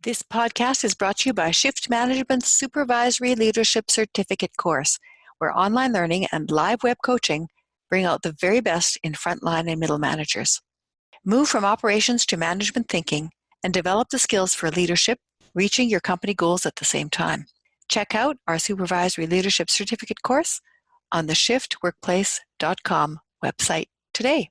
This podcast is brought to you by Shift Management's Supervisory Leadership Certificate course, where online learning and live web coaching bring out the very best in frontline and middle managers. Move from operations to management thinking and develop the skills for leadership, reaching your company goals at the same time. Check out our Supervisory Leadership Certificate course on the shiftworkplace.com website today.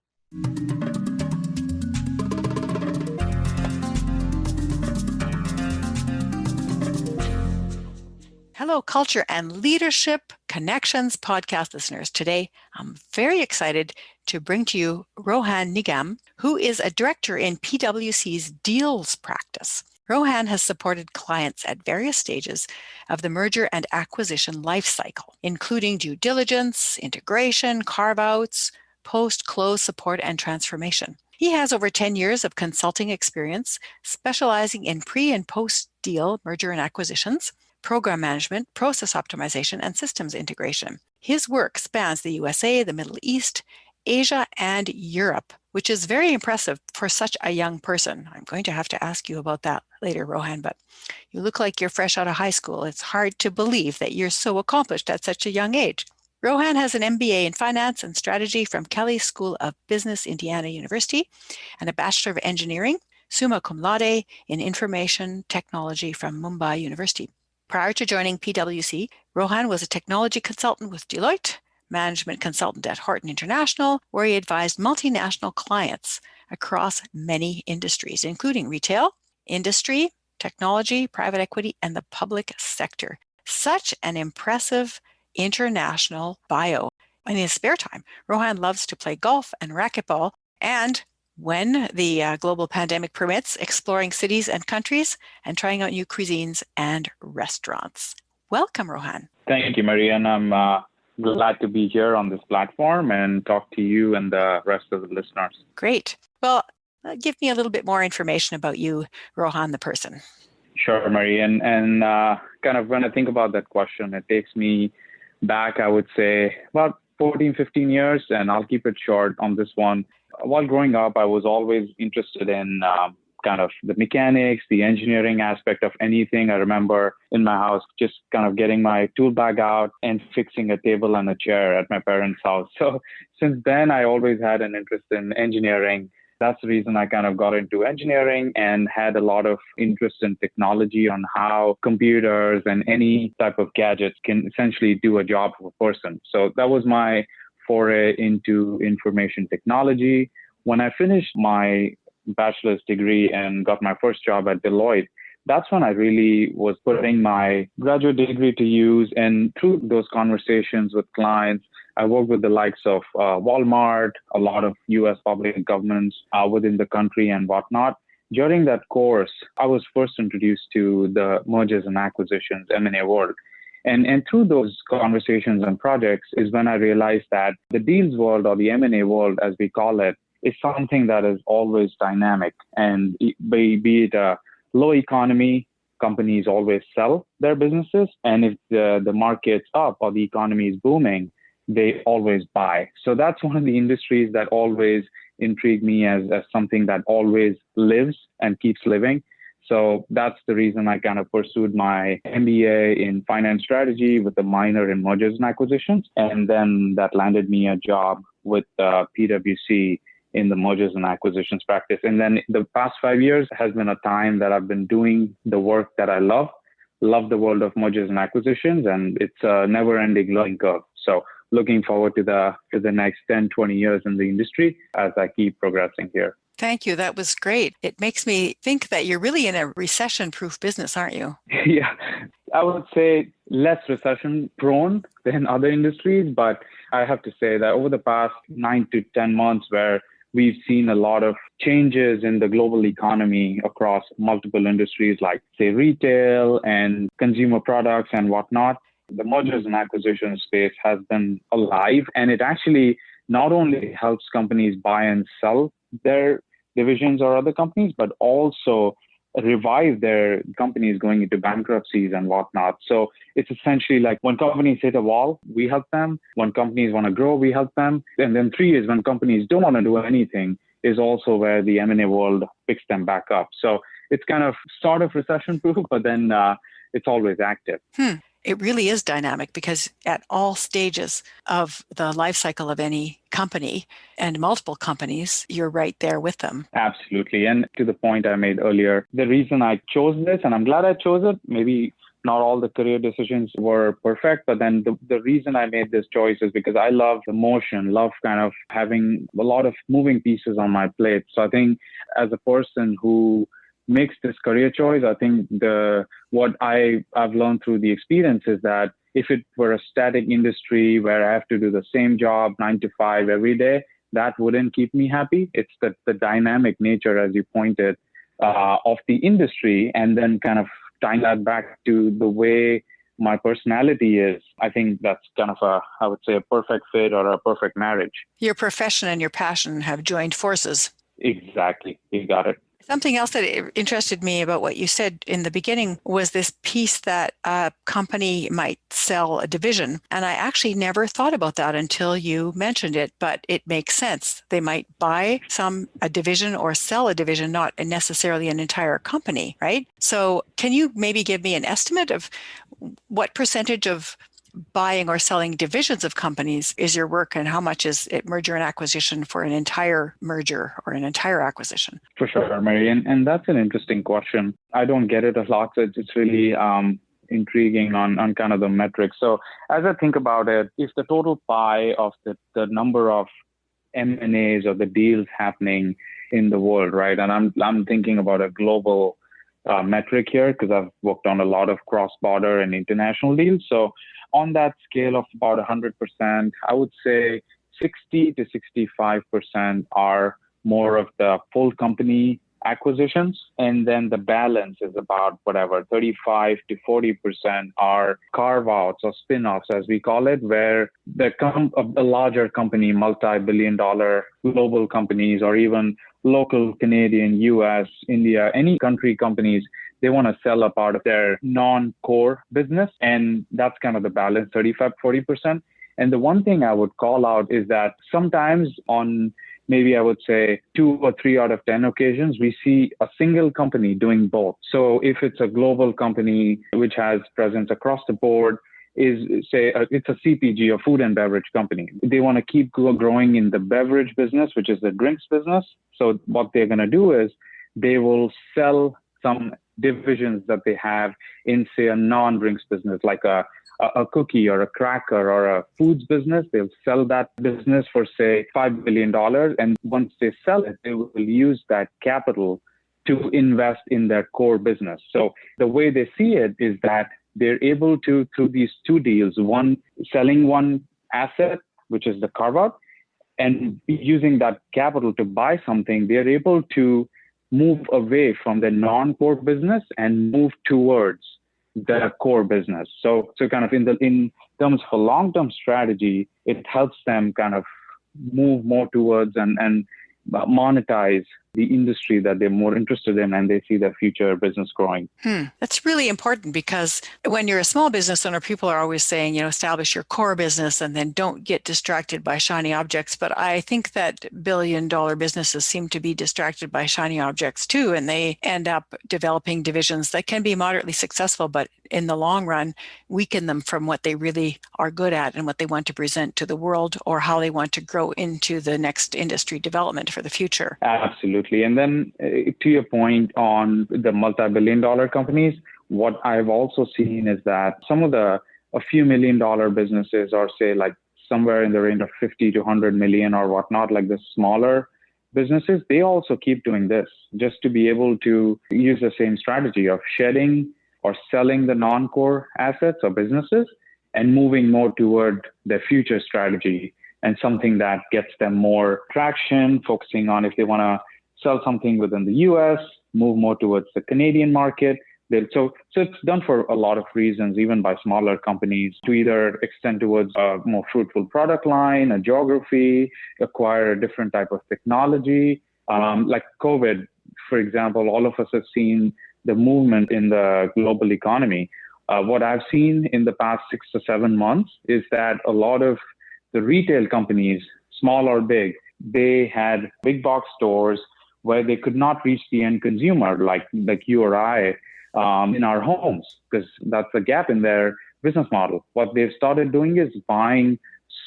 Hello, Culture and Leadership Connections podcast listeners. Today, I'm very excited to bring to you Rohan Nigam, who is a director in PwC's Deals practice. Rohan has supported clients at various stages of the merger and acquisition lifecycle, including due diligence, integration, carve-outs, post-close support, and transformation. He has over 10 years of consulting experience, specializing in pre- and post-deal merger and acquisitions, program management, process optimization, and systems integration. His work spans the USA, the Middle East, Asia, and Europe, which is very impressive for such a young person. I'm going to have to ask you about that later, Rohan, but you look like you're fresh out of high school. It's hard to believe that you're so accomplished at such a young age. Rohan has an MBA in Finance and Strategy from Kelley School of Business, Indiana University, and a Bachelor of Engineering, summa cum laude, in Information Technology from Mumbai University. Prior to joining PwC, Rohan was a technology consultant with Deloitte, management consultant at Horton International, where he advised multinational clients across many industries, including retail, industry, technology, private equity, and the public sector. Such an impressive international bio. In his spare time, Rohan loves to play golf and racquetball, and when the global pandemic permits, exploring cities and countries and trying out new cuisines and restaurants. Welcome, Rohan. Thank you, Marianne. I'm glad to be here on this platform and talk to you and the rest of the listeners. Great. Well, give me a little bit more information about you, Rohan, the person. Sure, Marianne. And kind of when I think about that question, it takes me back, I would say, about 14, 15 years, and I'll keep it short on this one. While growing up, I was always interested in kind of the mechanics, the engineering aspect of anything. I remember in my house just kind of getting my tool bag out and fixing a table and a chair at my parents' house. So since then, I always had an interest in engineering. That's the reason I kind of got into engineering and had a lot of interest in technology on how computers and any type of gadgets can essentially do a job of a person. So that was my foray into information technology. When I finished my bachelor's degree and got my first job at Deloitte, that's when I really was putting my graduate degree to use. And through those conversations with clients, I worked with the likes of Walmart, a lot of US public governments within the country and whatnot. During that course, I was first introduced to the mergers and acquisitions, M&A world. And through those conversations and projects is when I realized that the deals world, or the M&A world, as we call it, is something that is always dynamic. And be it a low economy, companies always sell their businesses. And if the market's up or the economy is booming, they always buy. So that's one of the industries that always intrigued me as something that always lives and keeps living. So that's the reason I kind of pursued my MBA in finance strategy with a minor in mergers and acquisitions. And then that landed me a job with PwC in the mergers and acquisitions practice. And then the past 5 years has been a time that I've been doing the work that I love the world of mergers and acquisitions, and it's a never-ending learning curve. So looking forward to the next 10, 20 years in the industry as I keep progressing here. Thank you. That was great. It makes me think that you're really in a recession-proof business, aren't you? Yeah, I would say less recession-prone than other industries, but I have to say that over the past 9 to 10 months where we've seen a lot of changes in the global economy across multiple industries like, say, retail and consumer products and whatnot, the mergers and acquisitions space has been alive. And it actually not only helps companies buy and sell their divisions or other companies, but also revive their companies going into bankruptcies and whatnot. So it's essentially like when companies hit a wall, we help them. When companies want to grow, we help them. And then 3 is when companies don't want to do anything is also where the M&A world picks them back up. So it's kind of sort of recession proof, but then it's always active. It really is dynamic because at all stages of the life cycle of any company and multiple companies, you're right there with them. Absolutely. And to the point I made earlier, the reason I chose this, and I'm glad I chose it, maybe not all the career decisions were perfect, but then the reason I made this choice is because I love the motion, love kind of having a lot of moving pieces on my plate. So I think as a person who makes this career choice, I think what I've learned through the experience is that if it were a static industry where I have to do the same job 9 to 5 every day, that wouldn't keep me happy. It's the dynamic nature, as you pointed, of the industry, and then kind of tying that back to the way my personality is. I think that's kind of I would say, a perfect fit or a perfect marriage. Your profession and your passion have joined forces. Exactly. You got it. Something else that interested me about what you said in the beginning was this piece that a company might sell a division. And I actually never thought about that until you mentioned it, but it makes sense. They might buy a division or sell a division, not necessarily an entire company, right? So can you maybe give me an estimate of what percentage of buying or selling divisions of companies is your work, and how much is it merger and acquisition for an entire merger or an entire acquisition? For sure, Mary. And that's an interesting question. I don't get it a lot. So it's really intriguing on kind of the metrics. So as I think about it, if the total pie of the number of M&As or the deals happening in the world, right? And I'm thinking about a global metric here because I've worked on a lot of cross-border and international deals. So on that scale of about 100%, I would say 60 to 65% are more of the full company acquisitions. And then the balance is about 35 to 40% are carve-outs or spin-offs, as we call it, where a larger company, multi-billion-dollar global companies, or even local Canadian, US, India, any country companies, they want to sell a part of their non-core business. And that's kind of the balance, 35, 40%. And the one thing I would call out is that sometimes on maybe I would say 2 or 3 out of 10 occasions, we see a single company doing both. So if it's a global company which has presence across the board, it's a CPG, a food and beverage company. They want to keep growing in the beverage business, which is the drinks business. So what they're going to do is they will sell some divisions that they have in, say, a non-drinks business, like a cookie or a cracker or a foods business. They'll sell that business for, say, $5 billion. And once they sell it, they will use that capital to invest in their core business. So the way they see it is that they're able to, through these two deals, one, selling one asset, which is the carve-out, and using that capital to buy something, they're able to move away from the non-core business and move towards the core business. So kind of in terms of a long-term strategy, it helps them kind of move more towards and monetize the industry that they're more interested in, and they see their future business growing. That's really important, because when you're a small business owner, people are always saying, establish your core business and then don't get distracted by shiny objects. But I think that billion-dollar businesses seem to be distracted by shiny objects too, and they end up developing divisions that can be moderately successful, but in the long run, weaken them from what they really are good at and what they want to present to the world, or how they want to grow into the next industry development for the future. Absolutely. And then to your point on the multi-billion-dollar companies, what I've also seen is that some of a few million-dollar businesses, or say like somewhere in the range of 50 to 100 million or whatnot, like the smaller businesses, they also keep doing this just to be able to use the same strategy of shedding or selling the non-core assets or businesses and moving more toward their future strategy and something that gets them more traction, focusing on if they want to sell something within the US, move more towards the Canadian market. So it's done for a lot of reasons, even by smaller companies, to either extend towards a more fruitful product line, a geography, acquire a different type of technology. Like COVID, for example, all of us have seen the movement in the global economy. What I've seen in the past 6 to 7 months is that a lot of the retail companies, small or big, they had big box stores where they could not reach the end consumer like you or I in our homes, because that's a gap in their business model. What they've started doing is buying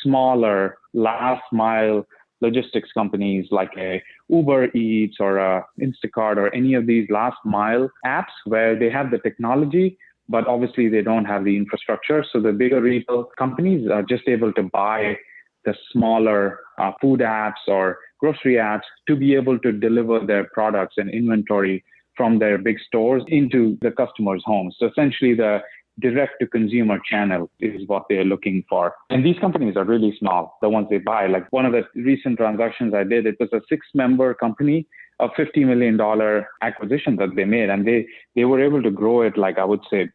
smaller last mile logistics companies like a Uber Eats or a Instacart or any of these last mile apps where they have the technology, but obviously they don't have the infrastructure. So the bigger retail companies are just able to buy the smaller food apps or grocery apps to be able to deliver their products and inventory from their big stores into the customer's homes. So essentially the direct to consumer channel is what they're looking for. And these companies are really small, the ones they buy. Like one of the recent transactions I did, it was a 6-member company, a $50 million acquisition that they made. And they were able to grow it, like I would say,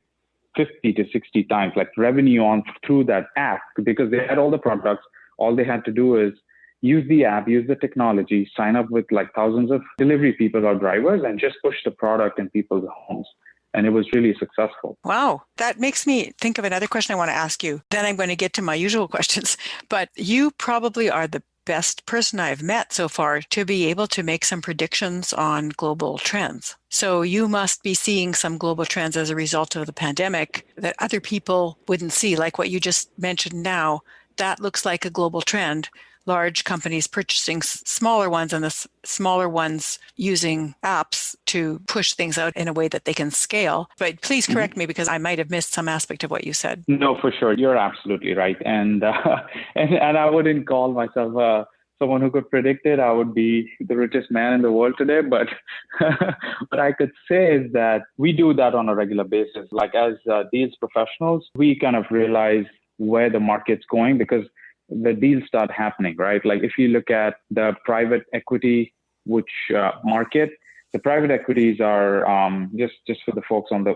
50 to 60 times, like revenue on through that app, because they had all the products. All they had to do is use the app, use the technology, sign up with like thousands of delivery people or drivers, and just push the product in people's homes. And it was really successful. Wow. That makes me think of another question I want to ask you. Then I'm going to get to my usual questions. But you probably are the best person I've met so far to be able to make some predictions on global trends. So you must be seeing some global trends as a result of the pandemic that other people wouldn't see, like what you just mentioned now. That looks like a global trend. Large companies purchasing smaller ones and the smaller ones using apps to push things out in a way that they can scale. But please correct me because I might have missed some aspect of what you said. No, for sure. You're absolutely right. And I wouldn't call myself someone who could predict it. I would be the richest man in the world today. But what I could say is that we do that on a regular basis. Like as deals professionals, we kind of realize where the market's going because the deals start happening, right? Like if you look at the private equity market, the private equities are just for the folks on the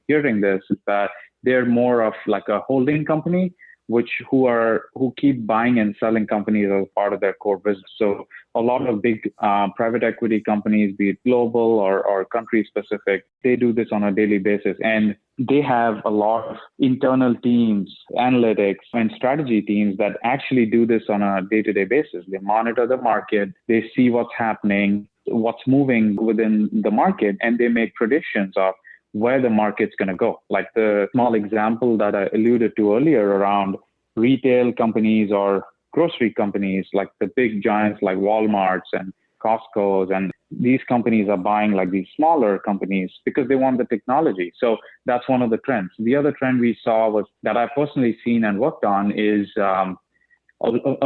hearing this, is that they're more of like a holding company, who keep buying and selling companies as part of their core business. So a lot of big private equity companies, be it global or country specific, they do this on a daily basis. And they have a lot of internal teams, analytics and strategy teams that actually do this on a day-to-day basis. They monitor the market, they see what's happening, what's moving within the market, and they make predictions of where the market's going to go. Like the small example that I alluded to earlier around retail companies or grocery companies, like the big giants like Walmart's and Costco's, and these companies are buying like these smaller companies because they want the technology. So that's one of the trends. The other trend we saw was that I've personally seen and worked on is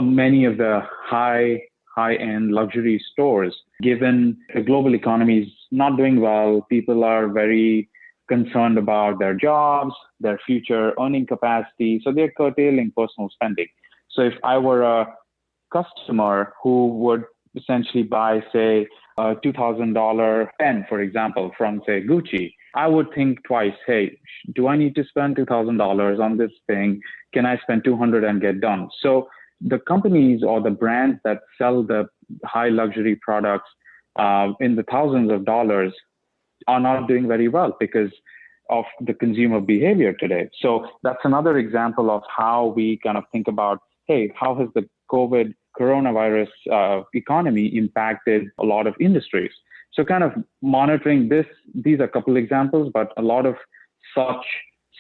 many of the high-end luxury stores. Given the global economy is not doing well, people are very concerned about their jobs, their future earning capacity. So they're curtailing personal spending. So if I were a customer who would essentially buy, say, a $2,000 pen, for example, from, say, Gucci, I would think twice, hey, do I need to spend $2,000 on this thing? Can I spend $200 and get done? So the companies or the brands that sell the high luxury products in the thousands of dollars are not doing very well because of the consumer behavior today. So that's another example of how we kind of think about, hey, how has the coronavirus economy impacted a lot of industries? So kind of monitoring these are a couple examples, but a lot of such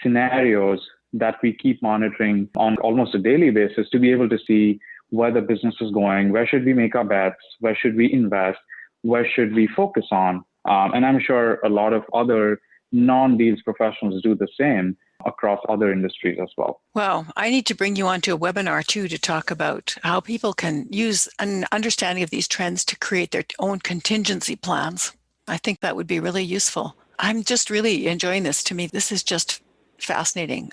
scenarios that we keep monitoring on almost a daily basis to be able to see where the business is going, where should we make our bets, where should we invest, where should we focus on. And I'm sure a lot of other non-deals professionals do the same across other industries as well. Well, I need to bring you onto a webinar too to talk about how people can use an understanding of these trends to create their own contingency plans. I think that would be really useful. I'm just really enjoying this. To me, this is just fascinating.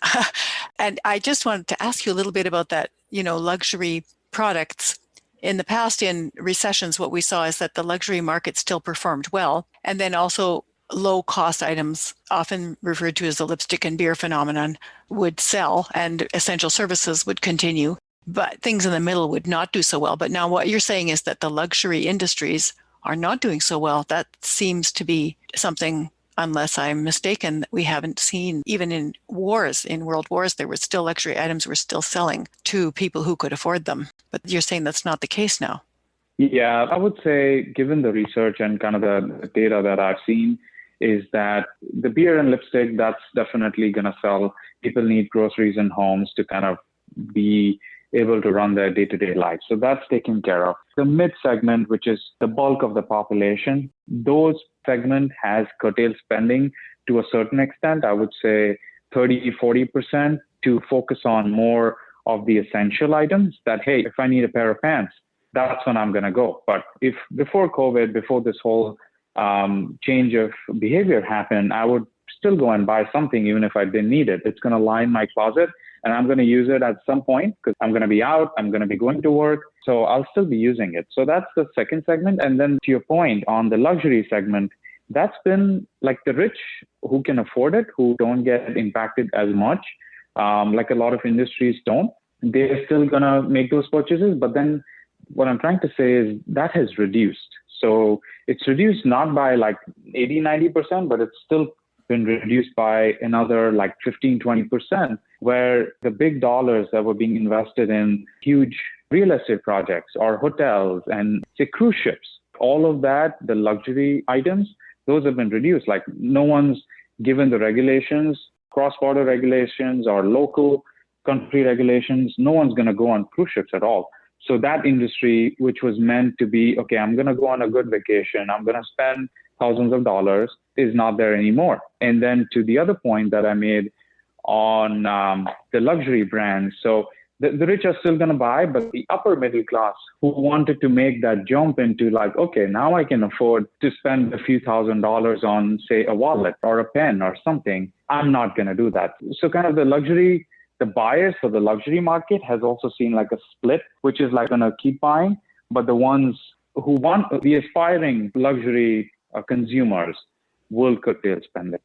And I just wanted to ask you a little bit about that, luxury products. In the past, in recessions, what we saw is that the luxury market still performed well. And then also low-cost items, often referred to as the lipstick and beer phenomenon, would sell and essential services would continue. But things in the middle would not do so well. But now what you're saying is that the luxury industries are not doing so well. That seems to be something, unless I'm mistaken, that we haven't seen. Even in world wars, there were still luxury items were still selling to people who could afford them. But you're saying that's not the case now. Yeah, I would say, given the research and kind of the data that I've seen, is that the beer and lipstick, that's definitely going to sell. People need groceries and homes to kind of be able to run their day-to-day life. So that's taken care of. The mid segment, which is the bulk of the population, those segment has curtailed spending to a certain extent. I would say 30, 40% to focus on more of the essential items that, hey, if I need a pair of pants, that's when I'm going to go. But if before COVID, before this whole change of behavior happened, I would still go and buy something even if I didn't need it. It's going to line my closet and I'm going to use it at some point because I'm going to be out, I'm going to be going to work. So I'll still be using it. So that's the second segment. And then to your point on the luxury segment, that's been like the rich who can afford it, who don't get impacted as much, like a lot of industries don't. They're still going to make those purchases. But then what I'm trying to say is that has reduced. So it's reduced not by like 80, 90%, but it's still been reduced by another like 15, 20%, where the big dollars that were being invested in huge real estate projects or hotels and say cruise ships, all of that, the luxury items, those have been reduced. Like no one's given the regulations, cross-border regulations or local country regulations. No one's going to go on cruise ships at all. So that industry, which was meant to be, okay, I'm going to go on a good vacation, I'm going to spend thousands of dollars, is not there anymore. And then to the other point that I made on the luxury brands, so the rich are still going to buy, but the upper middle class who wanted to make that jump into like, okay, now I can afford to spend a few $1,000s on, say, a wallet or a pen or something, I'm not going to do that. So kind of the buyers for the luxury market has also seen like a split, which is like going to keep buying. But the ones who want the aspiring luxury consumers will curtail spending.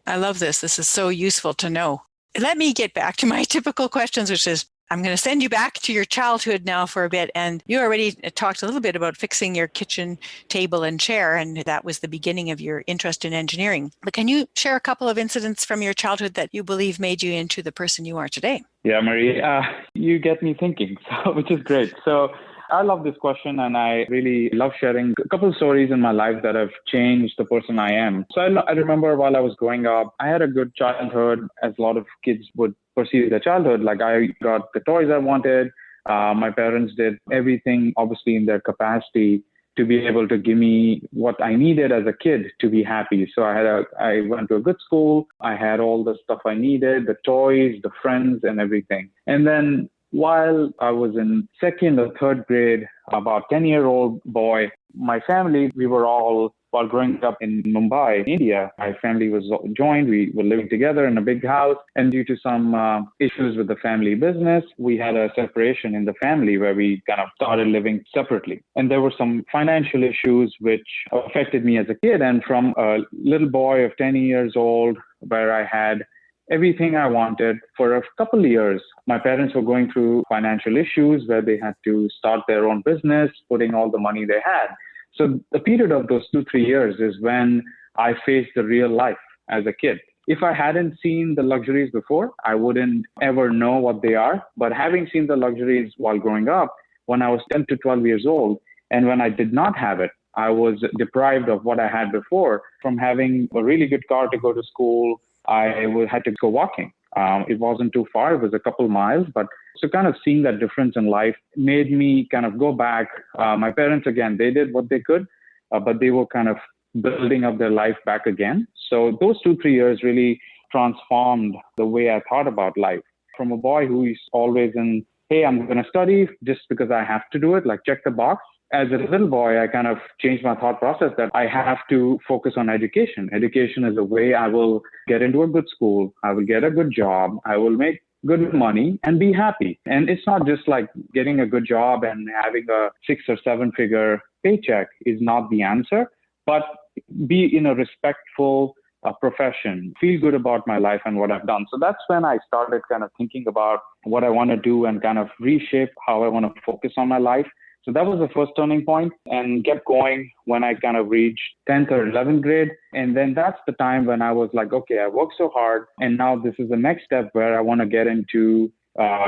I love this. This is so useful to know. Let me get back to my typical questions, which is I'm going to send you back to your childhood now for a bit. And you already talked a little bit about fixing your kitchen table and chair, and that was the beginning of your interest in engineering. But can you share a couple of incidents from your childhood that you believe made you into the person you are today? Yeah, Marie, you get me thinking, which is great. So I love this question, and I really love sharing a couple of stories in my life that have changed the person I am. So I remember while I was growing up, I had a good childhood, as a lot of kids would perceive their childhood. Like I got the toys I wanted. My parents did everything, obviously, in their capacity to be able to give me what I needed as a kid to be happy. So I went to a good school. I had all the stuff I needed, the toys, the friends, and everything. And then while I was in second or third grade, about 10-year-old boy, my family, we were all, while growing up in Mumbai, India, my family was joined. We were living together in a big house. And due to some issues with the family business, we had a separation in the family where we kind of started living separately. And there were some financial issues which affected me as a kid. And from a little boy of 10 years old, where I had everything I wanted for a couple of years, my parents were going through financial issues where they had to start their own business, putting all the money they had. So the period of those 2, 3 years is when I faced the real life as a kid. If I hadn't seen the luxuries before, I wouldn't ever know what they are. But having seen the luxuries while growing up, when I was 10 to 12 years old, and when I did not have it, I was deprived of what I had before. From having a really good car to go to school, I had to go walking. It wasn't too far. It was a couple miles. But so kind of seeing that difference in life made me kind of go back. My parents, again, they did what they could, but they were kind of building up their life back again. So those 2, 3 years really transformed the way I thought about life. From a boy who is always in, hey, I'm going to study just because I have to do it, like check the box. As a little boy, I kind of changed my thought process that I have to focus on education. Education is a way I will get into a good school. I will get a good job. I will make good money and be happy. And it's not just like getting a good job and having a 6 or 7 figure paycheck is not the answer, but be in a respectful profession, feel good about my life and what I've done. So that's when I started kind of thinking about what I want to do and kind of reshape how I want to focus on my life. So that was the first turning point, and kept going when I kind of reached 10th or 11th grade. And then that's the time when I was like, okay, I worked so hard, and now this is the next step where I want to get into,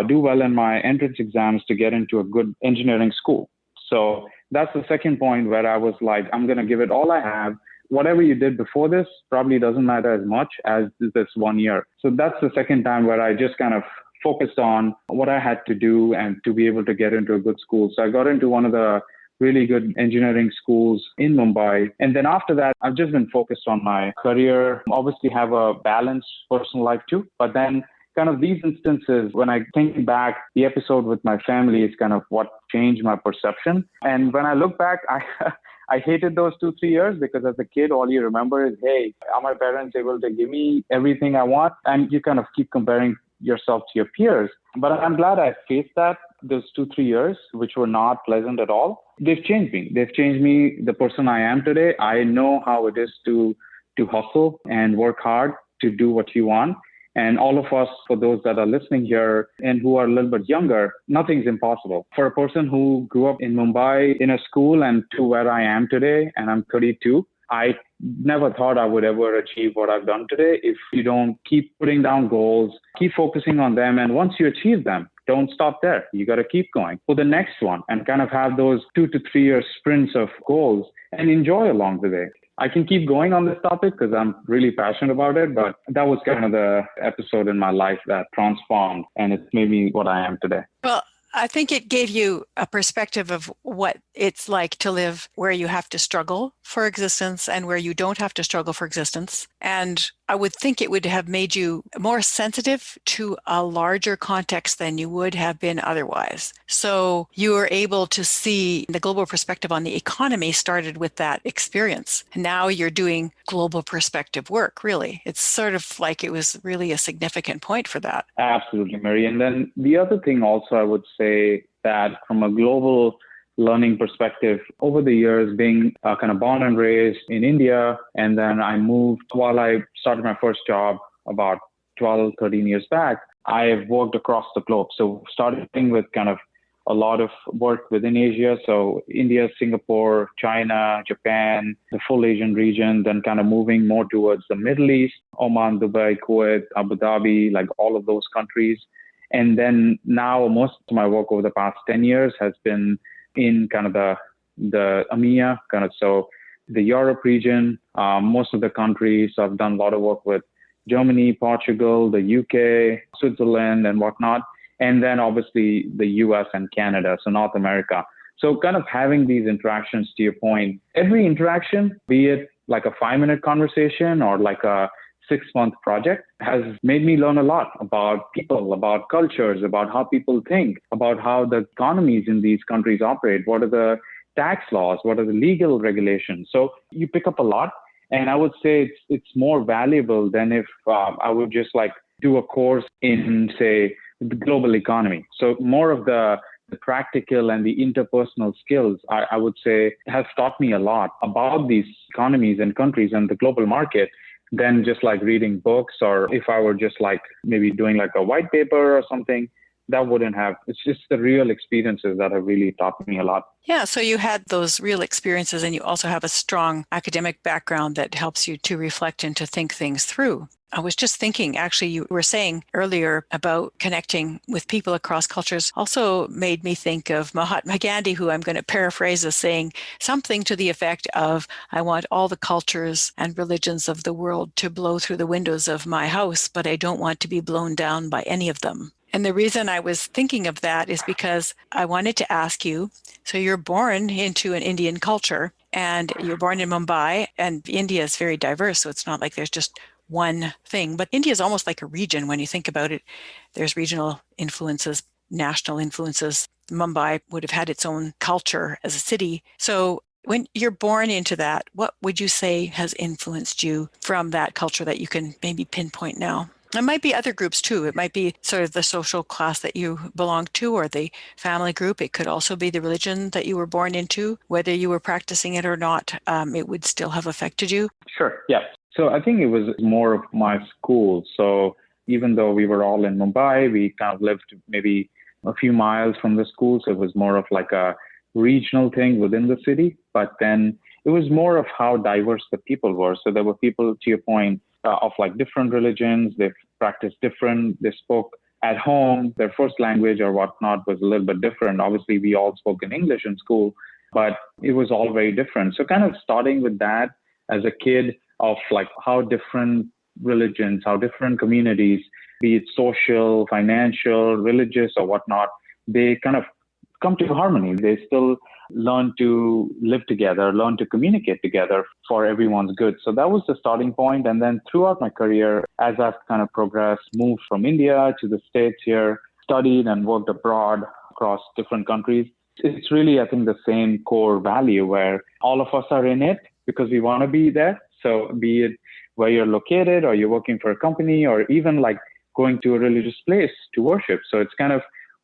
do well in my entrance exams to get into a good engineering school. So that's the second point where I was like, I'm going to give it all I have. Whatever you did before this probably doesn't matter as much as this 1 year. So that's the second time where I just kind of focused on what I had to do and to be able to get into a good school. So I got into one of the really good engineering schools in Mumbai. And then after that, I've just been focused on my career, obviously have a balanced personal life too. But then kind of these instances, when I think back, the episode with my family is kind of what changed my perception. And when I look back, I hated those 2-3 years because as a kid, all you remember is, hey, are my parents able to give me everything I want? And you kind of keep comparing yourself to your peers. But I'm glad I faced that, those 2-3 years, which were not pleasant at all. They've changed me. They've changed me, the person I am today. I know how it is to hustle and work hard to do what you want. And all of us, for those that are listening here and who are a little bit younger, nothing's impossible. For a person who grew up in Mumbai in a school and to where I am today, and I'm 32, I never thought I would ever achieve what I've done today if you don't keep putting down goals, keep focusing on them. And once you achieve them, don't stop there. You got to keep going for the next one and kind of have those 2 to 3 year sprints of goals and enjoy along the way. I can keep going on this topic because I'm really passionate about it, but that was kind of the episode in my life that transformed and it's made me what I am today. Well, I think it gave you a perspective of what it's like to live where you have to struggle for existence and where you don't have to struggle for existence. And I would think it would have made you more sensitive to a larger context than you would have been otherwise. So you were able to see the global perspective on the economy started with that experience. And now you're doing global perspective work, really. It's sort of like it was really a significant point for that. Absolutely, Mary. And then the other thing also, I would say that from a global learning perspective, over the years, being kind of born and raised in India, and then I moved while I started my first job about 12, 13 years back, I have worked across the globe. So starting with kind of a lot of work within Asia. So India, Singapore, China, Japan, the full Asian region, then kind of moving more towards the Middle East, Oman, Dubai, Kuwait, Abu Dhabi, like all of those countries. And then now most of my work over the past 10 years has been in kind of the EMEA, kind of so the Europe region, most of the countries. So I've done a lot of work with Germany, Portugal, the UK, Switzerland, and whatnot. And then obviously the US and Canada, so North America. So kind of having these interactions, to your point, every interaction, be it like a 5-minute conversation or like a 6-month project, has made me learn a lot about people, about cultures, about how people think, about how the economies in these countries operate, what are the tax laws, what are the legal regulations. So you pick up a lot. And I would say it's more valuable than if I would just like do a course in, say, the global economy. So more of the practical and the interpersonal skills, I would say, has taught me a lot about these economies and countries and the global market than just like reading books, or if I were just like maybe doing like a white paper or something. That wouldn't have. It's just the real experiences that have really taught me a lot. Yeah, so you had those real experiences and you also have a strong academic background that helps you to reflect and to think things through. I was just thinking, actually, you were saying earlier about connecting with people across cultures also made me think of Mahatma Gandhi, who I'm going to paraphrase as saying something to the effect of, I want all the cultures and religions of the world to blow through the windows of my house, but I don't want to be blown down by any of them. And the reason I was thinking of that is because I wanted to ask you, so you're born into an Indian culture and you're born in Mumbai, and India is very diverse. So it's not like there's just one thing, but India is almost like a region when you think about it. There's regional influences, national influences. Mumbai would have had its own culture as a city. So when you're born into that, what would you say has influenced you from that culture that you can maybe pinpoint now? It might be other groups too. It might be sort of the social class that you belong to or the family group. It could also be the religion that you were born into. Whether you were practicing it or not, it would still have affected you. Sure. Yeah. So I think it was more of my school. So even though we were all in Mumbai, we kind of lived maybe a few miles from the school. So it was more of like a regional thing within the city. But then it was more of how diverse the people were. So there were people, to your point, of like different religions. They practiced different, they spoke at home, their first language or whatnot was a little bit different. Obviously, we all spoke in English in school, but it was all very different. So kind of starting with that as a kid of like how different religions, how different communities, be it social, financial, religious or whatnot, they kind of come to harmony. They still learn to live together, learn to communicate together for everyone's good. So that was the starting point. And then throughout my career, as I've kind of progressed, moved from India to the States here, studied and worked abroad across different countries. It's really, I think, the same core value where all of us are in it because we want to be there. So be it where you're located or you're working for a company or even like going to a religious place to worship. So it's kind of,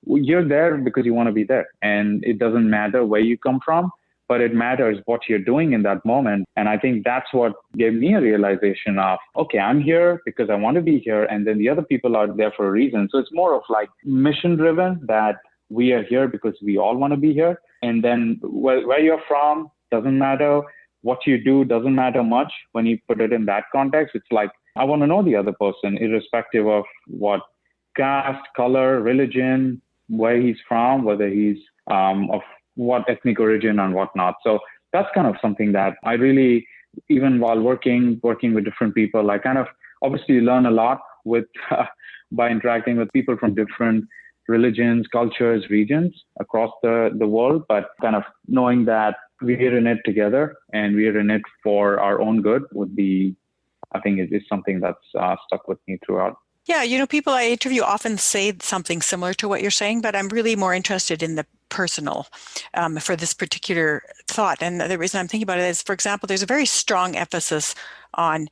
you're there because you want to be there. And it doesn't matter where you come from, but it matters what you're doing in that moment. And I think that's what gave me a realization of, okay, I'm here because I want to be here. And then the other people are there for a reason. So it's more of like mission driven, that we are here because we all want to be here. And then where you're from doesn't matter. What you do doesn't matter much when you put it in that context. It's like, I want to know the other person, irrespective of what caste, color, religion, where he's from, whether he's of what ethnic origin and whatnot. So that's kind of something that I really, even while working with different people, I kind of obviously learn a lot with by interacting with people from different religions, cultures, regions across the world, but kind of knowing that we're in it together and we're in it for our own good would be, I think it is something that's stuck with me throughout. Yeah, people I interview often say something similar to what you're saying, but I'm really more interested in the personal for this particular thought. And the reason I'm thinking about it is, for example, there's a very strong emphasis on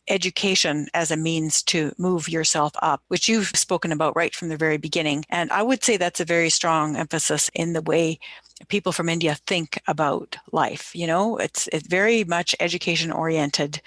education as a means to move yourself up, which you've spoken about right from the very beginning. And I would say that's a very strong emphasis in the way people from India think about life. It's very much education oriented.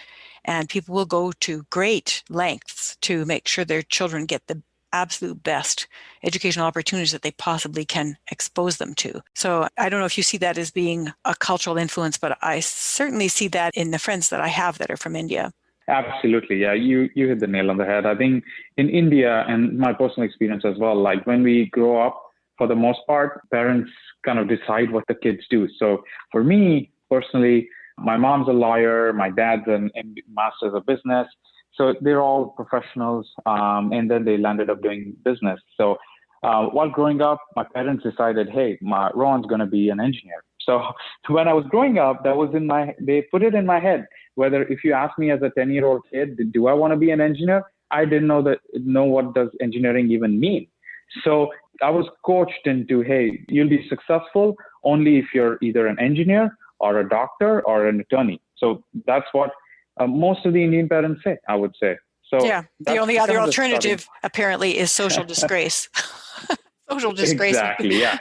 And people will go to great lengths to make sure their children get the absolute best educational opportunities that they possibly can expose them to. So I don't know if you see that as being a cultural influence, but I certainly see that in the friends that I have that are from India. Absolutely. Yeah, you hit the nail on the head. I think in India, and my personal experience as well, like when we grow up, for the most part, parents kind of decide what the kids do. So for me personally, my mom's a lawyer, my dad's a master's of business. So they're all professionals, and then they landed up doing business. So while growing up, my parents decided, hey, Rohan's going to be an engineer. So when I was growing up, they put it in my head, whether if you ask me as a 10-year-old kid, do I want to be an engineer? I didn't know what does engineering even mean. So I was coached into, hey, you'll be successful only if you're either an engineer or a doctor or an attorney. So that's what most of the Indian parents say, I would say. So yeah, the only other alternative apparently is social disgrace. Social disgrace. Exactly, yeah.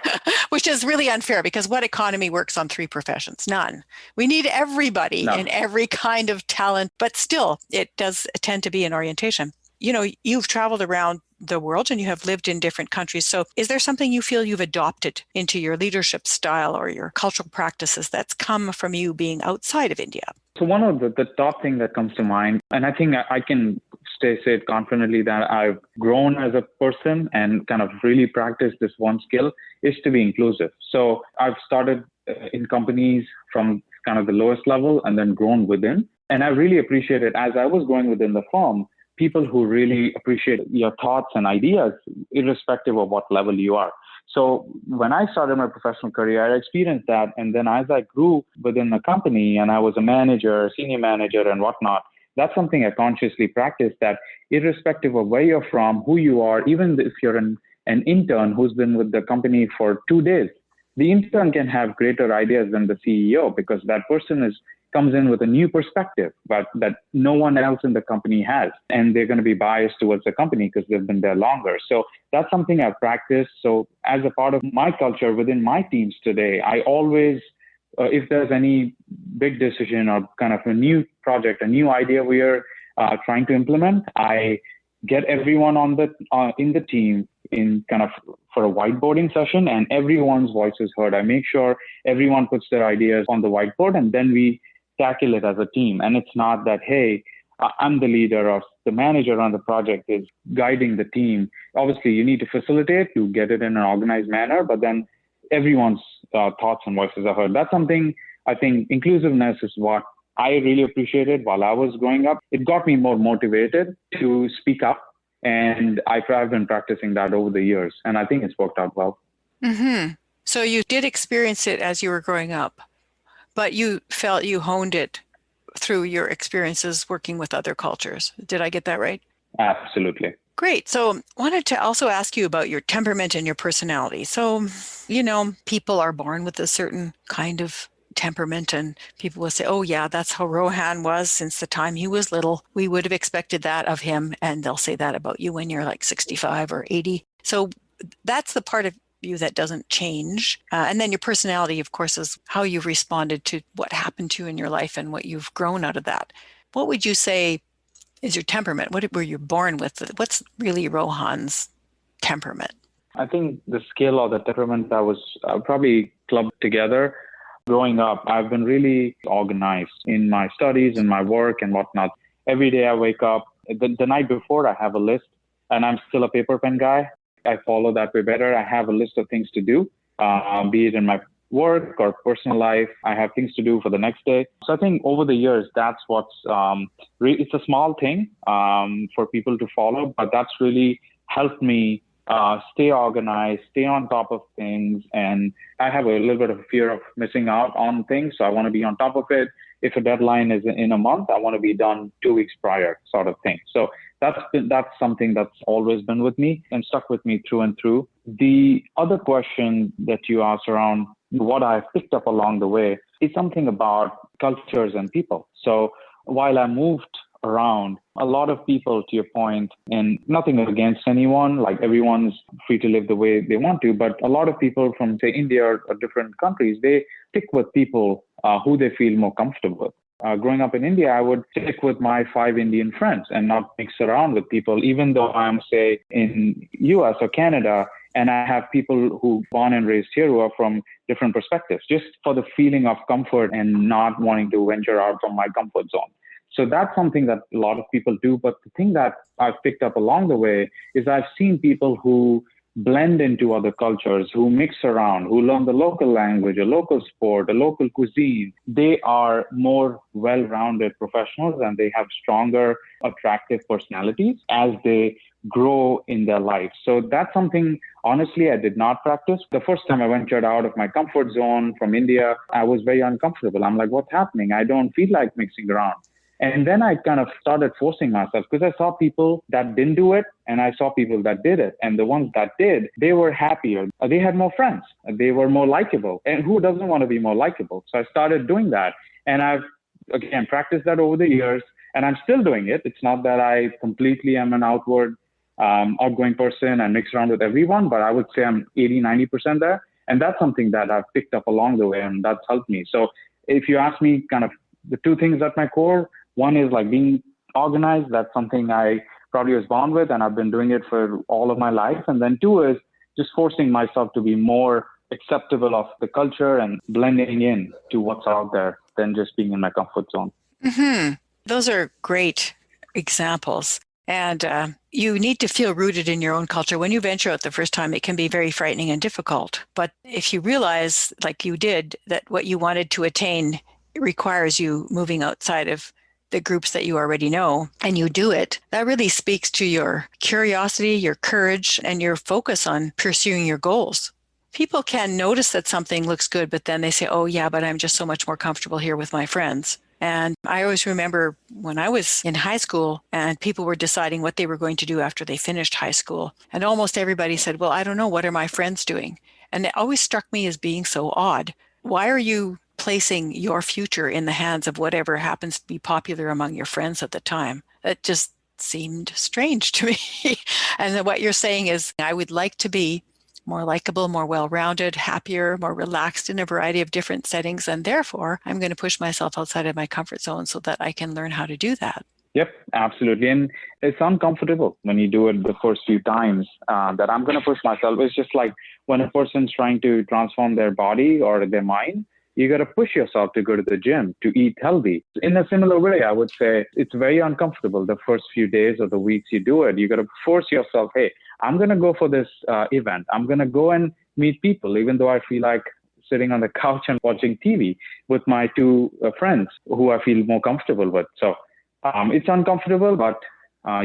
Which is really unfair because what economy works on three professions? None. We need everybody and every kind of talent, but still it does tend to be an orientation. You've traveled around the world and you have lived in different countries. So is there something you feel you've adopted into your leadership style or your cultural practices that's come from you being outside of India? So one of the top thing that comes to mind, and I think I can say it confidently that I've grown as a person and kind of really practiced this one skill, is to be inclusive. So I've started in companies from kind of the lowest level and then grown within. And I really appreciated, as I was going within the firm, people who really appreciate your thoughts and ideas, irrespective of what level you are. So when I started my professional career, I experienced that. And then as I grew within the company and I was a manager, senior manager and whatnot, that's something I consciously practiced, that irrespective of where you're from, who you are, even if you're an intern who's been with the company for 2 days, the intern can have greater ideas than the CEO because that person comes in with a new perspective, but that no one else in the company has. And they're going to be biased towards the company because they've been there longer. So that's something I've practiced. So as a part of my culture within my teams today, I always, if there's any big decision or kind of a new project, a new idea we are trying to implement, I get everyone in the team in kind of for a whiteboarding session, and everyone's voice is heard. I make sure everyone puts their ideas on the whiteboard, and then we tackle it as a team. And it's not that, hey, I'm the leader or the manager on the project is guiding the team. Obviously, you need to facilitate to get it in an organized manner, but then everyone's thoughts and voices are heard. That's something I think inclusiveness is what I really appreciated while I was growing up. It got me more motivated to speak up. And I've been practicing that over the years. And I think it's worked out well. Mm-hmm. So you did experience it as you were growing up, but you felt you honed it through your experiences working with other cultures. Did I get that right? Absolutely. Great. So wanted to also ask you about your temperament and your personality. So, people are born with a certain kind of temperament, and people will say, oh yeah, that's how Rohan was since the time he was little. We would have expected that of him. And they'll say that about you when you're like 65 or 80. So that's the part of you that doesn't change. And then your personality, of course, is how you've responded to what happened to you in your life and what you've grown out of that. What would you say is your temperament? What were you born with? What's really Rohan's temperament? I think the skill or the temperament that was probably clubbed together. Growing up, I've been really organized in my studies and my work and whatnot. Every day I wake up, the night before I have a list, and I'm still a paper pen guy. I follow that way better. I have a list of things to do, be it in my work or personal life. I have things to do for the next day. So I think over the years, that's what's it's a small thing for people to follow, but that's really helped me stay organized, stay on top of things. And I have a little bit of a fear of missing out on things. So I want to be on top of it. If a deadline is in a month, I want to be done 2 weeks prior, sort of thing. So that's something that's always been with me and stuck with me through and through. The other question that you asked around what I've picked up along the way is something about cultures and people. So while I moved around, a lot of people, to your point, and nothing against anyone, like everyone's free to live the way they want to, but a lot of people from, say, India or different countries, they stick with people who they feel more comfortable with. Growing up in India, I would stick with my 5 Indian friends and not mix around with people, even though I'm, say, in US or Canada, and I have people who born and raised here who are from different perspectives, just for the feeling of comfort and not wanting to venture out from my comfort zone. So that's something that a lot of people do. But the thing that I've picked up along the way is I've seen people who blend into other cultures, who mix around, who learn the local language, a local sport, a local cuisine. They are more well-rounded professionals and they have stronger, attractive personalities as they grow in their life. So that's something, honestly, I did not practice. The first time I ventured out of my comfort zone from India, I was very uncomfortable. I'm like, what's happening? I don't feel like mixing around. And then I kind of started forcing myself because I saw people that didn't do it and I saw people that did it. And the ones that did, they were happier. They had more friends. They were more likable. And who doesn't want to be more likable? So I started doing that. And I've, again, practiced that over the years. And I'm still doing it. It's not that I completely am an outgoing person and mix around with everyone, but I would say I'm 80-90% there. And that's something that I've picked up along the way and that's helped me. So if you ask me kind of the 2 things at my core, one is like being organized. That's something I probably was born with, and I've been doing it for all of my life. And then 2 is just forcing myself to be more acceptable of the culture and blending in to what's out there than just being in my comfort zone. Mm-hmm. Those are great examples. And you need to feel rooted in your own culture. When you venture out the first time, it can be very frightening and difficult. But if you realize, like you did, that what you wanted to attain requires you moving outside of the groups that you already know, and you do it, that really speaks to your curiosity, your courage, and your focus on pursuing your goals. People can notice that something looks good, but then they say, oh yeah, but I'm just so much more comfortable here with my friends. And I always remember when I was in high school and people were deciding what they were going to do after they finished high school. And almost everybody said, well, I don't know, what are my friends doing? And it always struck me as being so odd. Why are you placing your future in the hands of whatever happens to be popular among your friends at the time? It just seemed strange to me. And then what you're saying is, I would like to be more likable, more well-rounded, happier, more relaxed in a variety of different settings. And therefore, I'm going to push myself outside of my comfort zone so that I can learn how to do that. Yep, absolutely. And it's uncomfortable when you do it the first few times that I'm going to push myself. It's just like when a person's trying to transform their body or their mind, You got to push yourself to go to the gym, to eat healthy. In a similar way, I would say it's very uncomfortable the first few days or the weeks you do it. You got to force yourself, hey, I'm going to go for this event. I'm going to go and meet people, even though I feel like sitting on the couch and watching TV with my two friends who I feel more comfortable with. So it's uncomfortable, but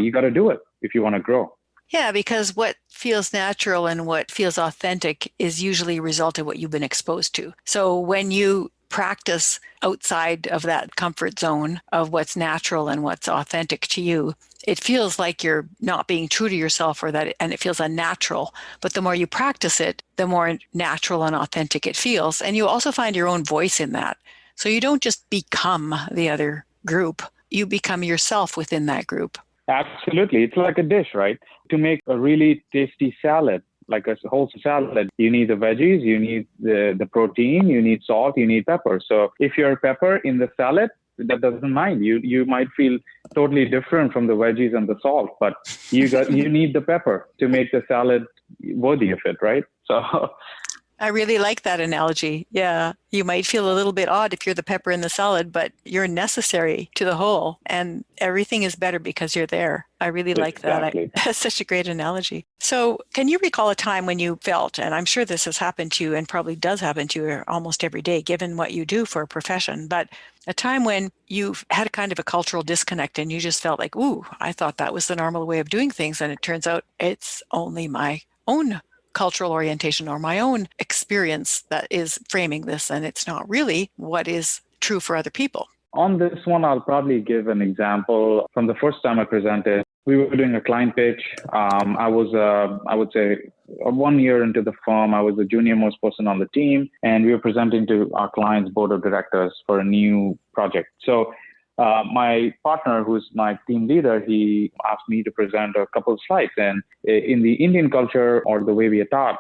you got to do it if you want to grow. Yeah, because what feels natural and what feels authentic is usually a result of what you've been exposed to. So when you practice outside of that comfort zone of what's natural and what's authentic to you, it feels like you're not being true to yourself and it feels unnatural. But the more you practice it, the more natural and authentic it feels. And you also find your own voice in that. So you don't just become the other group, you become yourself within that group. Absolutely. It's like a dish, right? To make a really tasty salad, like a wholesome salad, you need the veggies, you need the protein, you need salt, you need pepper. So if you're pepper in the salad, that doesn't mind. You might feel totally different from the veggies and the salt, but you need the pepper to make the salad worthy of it, right? So I really like that analogy. Yeah. You might feel a little bit odd if you're the pepper in the salad, but you're necessary to the whole and everything is better because you're there. I really like that. That's such a great analogy. So can you recall a time when you felt, and I'm sure this has happened to you and probably does happen to you almost every day, given what you do for a profession, but a time when you've had a kind of a cultural disconnect and you just felt like, ooh, I thought that was the normal way of doing things. And it turns out it's only my own cultural orientation or my own experience that is framing this, and it's not really what is true for other people. On this one, I'll probably give an example from the first time I presented. We were doing a client pitch. I would say, 1 year into the firm. I was the junior most person on the team, and we were presenting to our client's board of directors for a new project. So my partner, who's my team leader, he asked me to present a couple of slides. And in the Indian culture, or the way we are taught,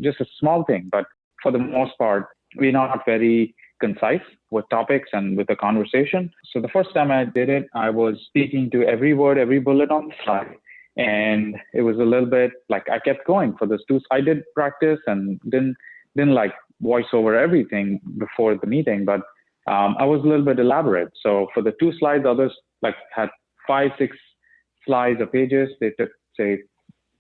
just a small thing, but for the most part, we're not very concise with topics and with the conversation. So the first time I did it, I was speaking to every word, every bullet on the slide. And it was a little bit like I kept going for this too. I did practice and didn't like voice over everything before the meeting, but I was a little bit elaborate. So for the 2 slides, others had 5, 6 slides or pages. They took, say,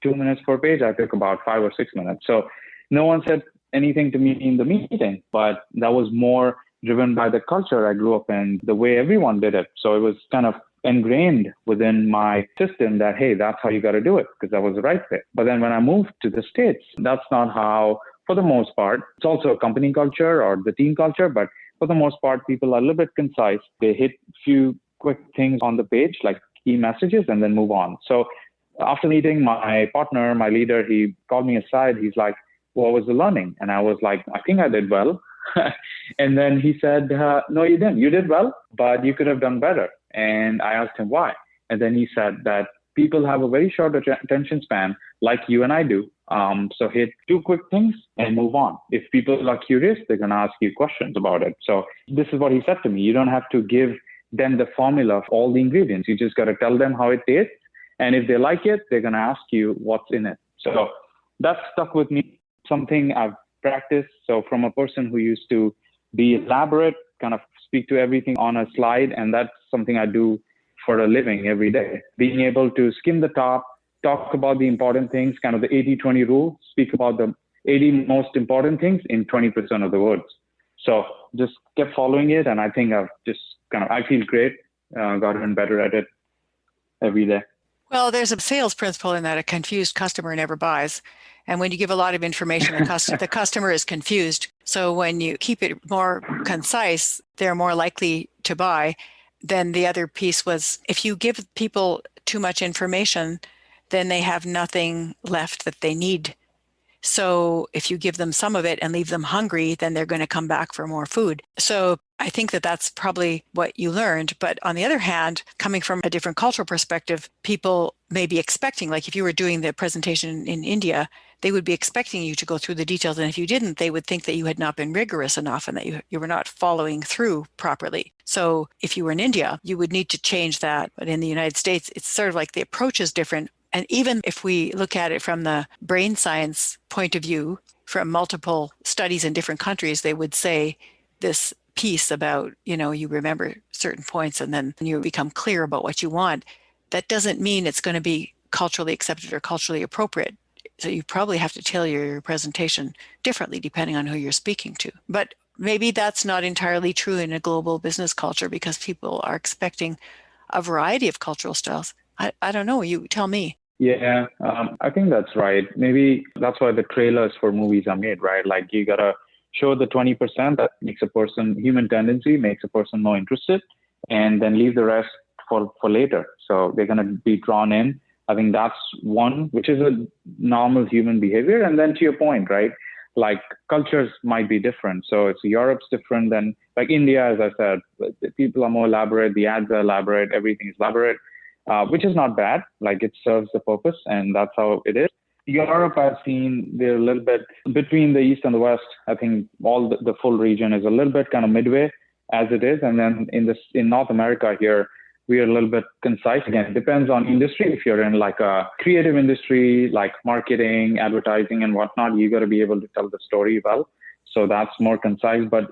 2 minutes per page. I took about 5 or 6 minutes. So no one said anything to me in the meeting, but that was more driven by the culture I grew up in, the way everyone did it. So it was kind of ingrained within my system that, hey, that's how you got to do it, because that was the right fit. But then when I moved to the States, that's not how, for the most part. It's also a company culture or the team culture, but for the most part, people are a little bit concise. They hit a few quick things on the page, like key messages, and then move on. So after meeting my partner, my leader, he called me aside. He's like, what was the learning? And I was like, I think I did well. And then he said, no, you didn't. You did well, but you could have done better. And I asked him why. And then he said that people have a very short attention span, like you and I do. So hit 2 quick things and move on. If people are curious, they're going to ask you questions about it. So this is what he said to me. You don't have to give them the formula of all the ingredients. You just got to tell them how it tastes. And if they like it, they're going to ask you what's in it. So that stuck with me, something I've practiced. So from a person who used to be elaborate, kind of speak to everything on a slide, and that's something I do for a living every day. Being able to skim the top, talk about the important things, kind of the 80-20 rule, speak about the 80 most important things in 20% of the words. So just kept following it. And I think I've just I feel great, gotten better at it every day. Well, there's a sales principle in that a confused customer never buys. And when you give a lot of information, the customer is confused. So when you keep it more concise, they're more likely to buy. Then the other piece was, if you give people too much information, then they have nothing left that they need. So if you give them some of it and leave them hungry, then they're going to come back for more food. So I think that that's probably what you learned. But on the other hand, coming from a different cultural perspective, people may be expecting, like if you were doing the presentation in India, they would be expecting you to go through the details. And if you didn't, they would think that you had not been rigorous enough and that you were not following through properly. So if you were in India, you would need to change that. But in the United States, it's sort of like the approach is different. And even if we look at it from the brain science point of view, from multiple studies in different countries, they would say this piece about, you remember certain points and then you become clear about what you want. That doesn't mean it's going to be culturally accepted or culturally appropriate. So you probably have to tailor your presentation differently depending on who you're speaking to. But maybe that's not entirely true in a global business culture because people are expecting a variety of cultural styles. I don't know. You tell me. Yeah, I think that's right. Maybe that's why the trailers for movies are made, right? Like you gotta show the 20% that makes a person, human tendency makes a person more interested, and then leave the rest for later. So they're gonna be drawn in. I think that's one, which is a normal human behavior. And then to your point, right? Like cultures might be different. So it's Europe's different than like India, as I said, the people are more elaborate, the ads are elaborate, everything is elaborate. Which is not bad. Like it serves the purpose, and that's how it is. Europe, I've seen they're a little bit between the East and the West. I think all the full region is a little bit kind of midway as it is. And then in North America here, we are a little bit concise. Again, it depends on industry. If you're in like a creative industry, like marketing, advertising and whatnot, you got to be able to tell the story well. So that's more concise, but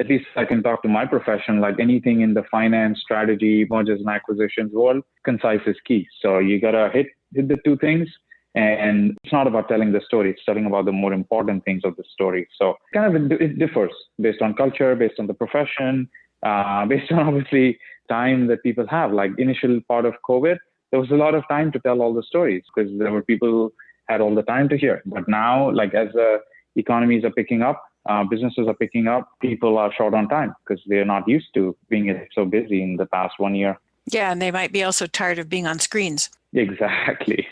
at least I can talk to my profession, like anything in the finance, strategy, mergers and acquisitions world, concise is key. So you got to hit the two things, and it's not about telling the story. It's telling about the more important things of the story. So it differs based on culture, based on the profession, based on obviously time that people have. Like initial part of COVID, there was a lot of time to tell all the stories because there were people who had all the time to hear. But now, like as the economies are picking up, businesses are picking up, people are short on time because they're not used to being so busy in the past 1 year. Yeah, and they might be also tired of being on screens. Exactly.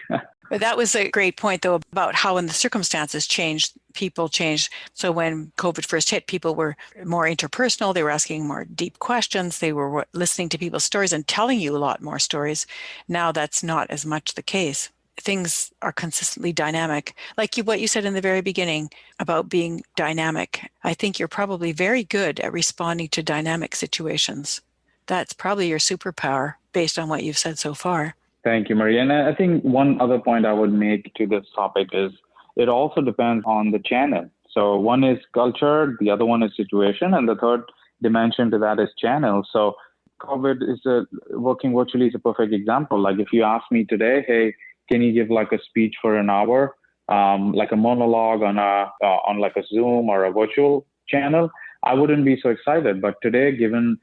But that was a great point, though, about how when the circumstances changed, people changed. So when COVID first hit, people were more interpersonal. They were asking more deep questions. They were listening to people's stories and telling you a lot more stories. Now that's not as much the case. Things are consistently dynamic. Like what you said in the very beginning about being dynamic. I think you're probably very good at responding to dynamic situations. That's probably your superpower based on what you've said so far. Thank you, Marie. And I think one other point I would make to this topic is it also depends on the channel. So one is culture, the other one is situation, and the third dimension to that is channel. So COVID working virtually is a perfect example. Like if you ask me today, hey, can you give like a speech for an hour, like a monologue on like a Zoom or a virtual channel? I wouldn't be so excited. But today, given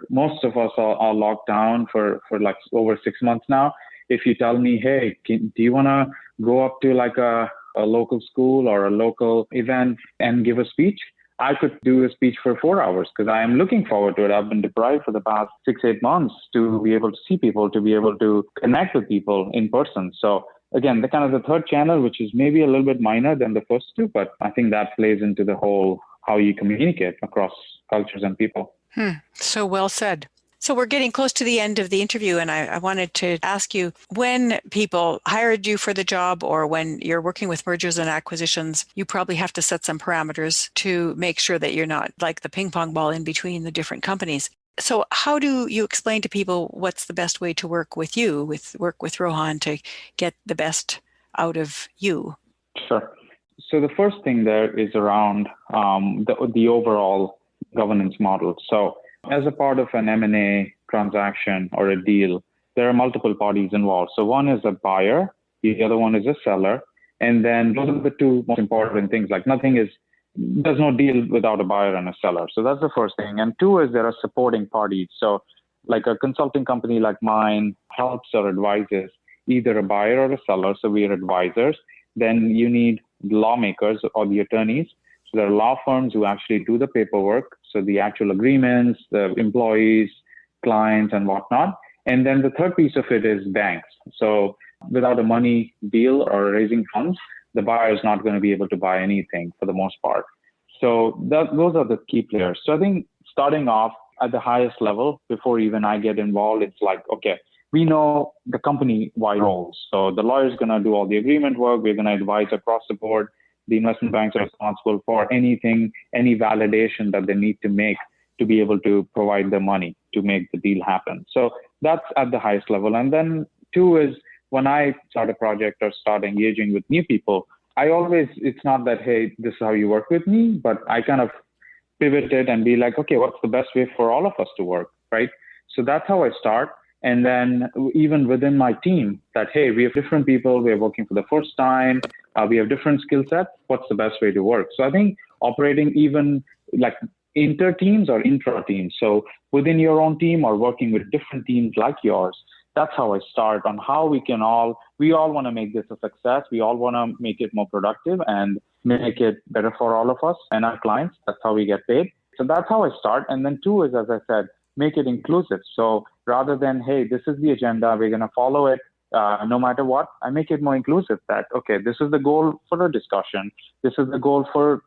most of us are locked down for like over 6 months now, if you tell me, hey, do you want to go up to like a local school or a local event and give a speech? I could do a speech for 4 hours because I am looking forward to it. I've been deprived for the past 6-8 months to be able to see people, to be able to connect with people in person. So again, the third channel, which is maybe a little bit minor than the first two, but I think that plays into the whole how you communicate across cultures and people. So well said. So we're getting close to the end of the interview, and I wanted to ask you, when people hired you for the job or when you're working with mergers and acquisitions, you probably have to set some parameters to make sure that you're not like the ping pong ball in between the different companies. So how do you explain to people what's the best way to work with you, work with Rohan to get the best out of you? Sure. So the first thing there is around the overall governance model. So as a part of an M&A transaction or a deal, there are multiple parties involved. So one is a buyer, the other one is a seller. And then those are the two most important things. Like there's no deal without a buyer and a seller. So that's the first thing. And two is there are supporting parties. So like a consulting company like mine helps or advises either a buyer or a seller. So we are advisors. Then you need lawmakers or the attorneys. So there are law firms who actually do the paperwork. So the actual agreements, the employees, clients, and whatnot. And then the third piece of it is banks. So without a money deal or raising funds, the buyer is not going to be able to buy anything for the most part. So those are the key players. So I think starting off at the highest level, before even I get involved, it's like, okay, we know the company-wide roles. So the lawyer is going to do all the agreement work. We're going to advise across the board. The investment banks are responsible for anything, any validation that they need to make to be able to provide the money to make the deal happen. So that's at the highest level. And then two is when I start a project or start engaging with new people, it's not that, hey, this is how you work with me, but I kind of pivot it and be like, okay, what's the best way for all of us to work, right? So that's how I start. And then even within my team, that, hey, we have different people, we are working for the first time, we have different skill sets, what's the best way to work? So I think operating even like inter teams or intra teams, so within your own team or working with different teams like yours, that's how I start on how we all want to make this a success. We all want to make it more productive and make it better for all of us and our clients. That's how we get paid. So that's how I start. And then two is, as I said, make it inclusive. So rather than, hey, this is the agenda, we're going to follow it no matter what, I make it more inclusive that, okay, this is the goal for the discussion. This is the goal for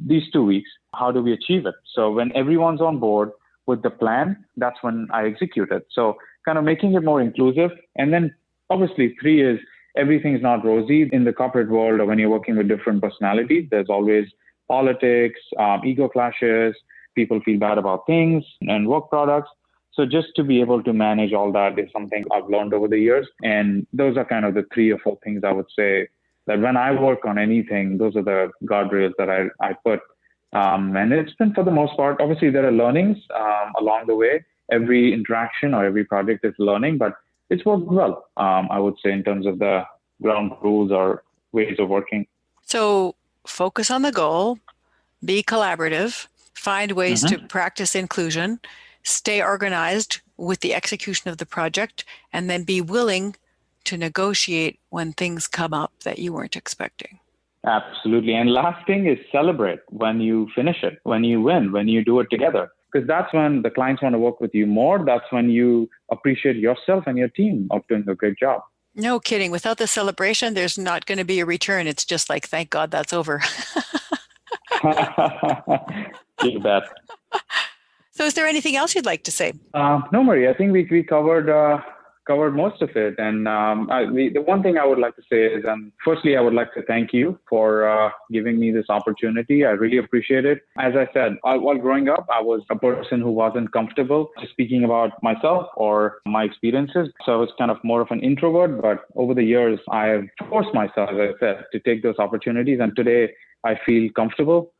these 2 weeks. How do we achieve it? So when everyone's on board with the plan, that's when I execute it. So kind of making it more inclusive. And then obviously three is everything is not rosy in the corporate world or when you're working with different personalities. There's always politics, ego clashes, people feel bad about things and work products. So just to be able to manage all that is something I've learned over the years. And those are kind of the 3 or 4 things I would say that when I work on anything, those are the guardrails that I put. And it's been, for the most part, obviously there are learnings along the way. Every interaction or every project is learning, but it's worked well, I would say, in terms of the ground rules or ways of working. So focus on the goal, be collaborative, find ways to practice inclusion, stay organized with the execution of the project, and then be willing to negotiate when things come up that you weren't expecting. Absolutely. And last thing is celebrate when you finish it, when you win, when you do it together. Because that's when the clients want to work with you more. That's when you appreciate yourself and your team of doing a great job. No kidding. Without the celebration, there's not going to be a return. It's just like, thank God that's over. You bet. So is there anything else you'd like to say? No, Marie, I think we covered most of it. And the one thing I would like to say is, firstly, I would like to thank you for giving me this opportunity. I really appreciate it. As I said, while growing up, I was a person who wasn't comfortable speaking about myself or my experiences. So I was kind of more of an introvert. But over the years, I have forced myself, as I said, to take those opportunities. And today, I feel comfortable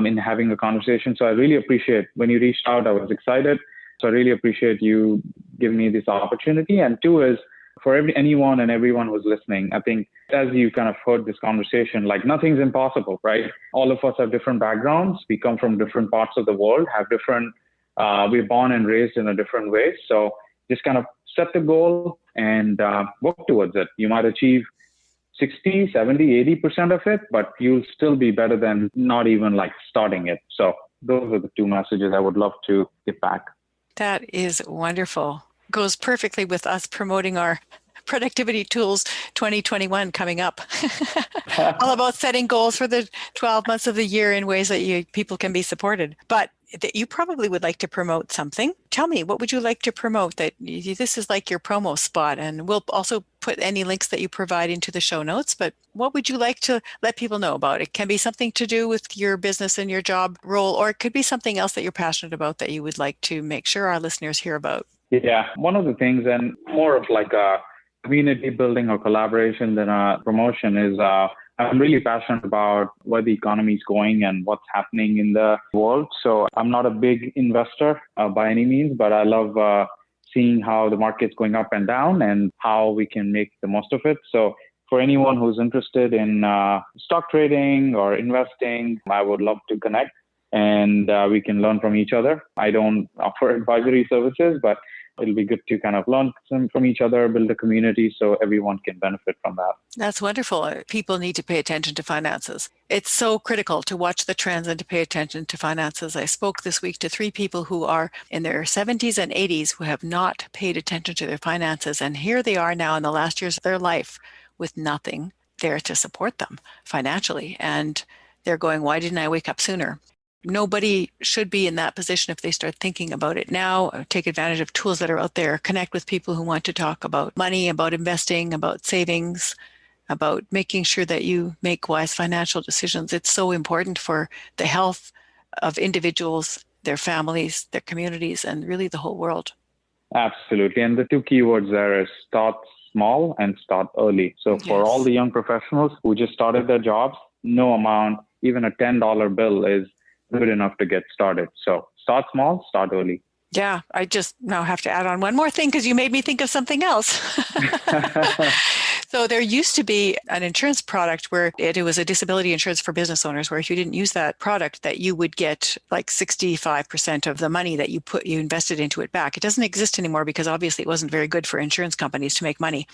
in having a conversation. So I really appreciate when you reached out, I was excited. So I really appreciate you giving me this opportunity. And two is for anyone and everyone who's listening, I think as you kind of heard this conversation, like nothing's impossible, right? All of us have different backgrounds. We come from different parts of the world, we're born and raised in a different way. So just kind of set the goal and work towards it. You might achieve 60, 70, 80% of it, but you'll still be better than not even like starting it. So those are the 2 messages I would love to get back. That is wonderful. Goes perfectly with us promoting our Productivity Tools 2021 coming up. All about setting goals for the 12 months of the year in ways that people can be supported. But that you probably would like to promote something. Tell me, what would you like to promote? That this is like your promo spot, and we'll also put any links that you provide into the show notes. But what would you like to let people know about? It can be something to do with your business and your job role, or it could be something else that you're passionate about that you would like to make sure our listeners hear about. Yeah, one of the things, and more of like a community building or collaboration than a promotion, is I'm really passionate about where the economy is going and what's happening in the world. So I'm not a big investor by any means, but I love seeing how the market's going up and down and how we can make the most of it. So for anyone who's interested in stock trading or investing, I would love to connect and we can learn from each other. I don't offer advisory services, but it'll be good to kind of learn from each other, build a community so everyone can benefit from that. That's wonderful. People need to pay attention to finances. It's so critical to watch the trends and to pay attention to finances. I spoke this week to 3 people who are in their 70s and 80s who have not paid attention to their finances. And here they are now in the last years of their life with nothing there to support them financially. And they're going, why didn't I wake up sooner? Nobody should be in that position if they start thinking about it now. Take advantage of tools that are out there. Connect with people who want to talk about money, about investing, about savings, about making sure that you make wise financial decisions. It's so important for the health of individuals, their families, their communities, and really the whole world. Absolutely. And the two keywords there is start small and start early. So for all Yes. the young professionals who just started their jobs, no amount, even a $10 bill is good enough to get started. So start small, start early. Yeah, I just now have to add on one more thing because you made me think of something else. So there used to be an insurance product where it was a disability insurance for business owners, where if you didn't use that product, that you would get like 65% of the money that you invested into it back. It doesn't exist anymore because obviously it wasn't very good for insurance companies to make money.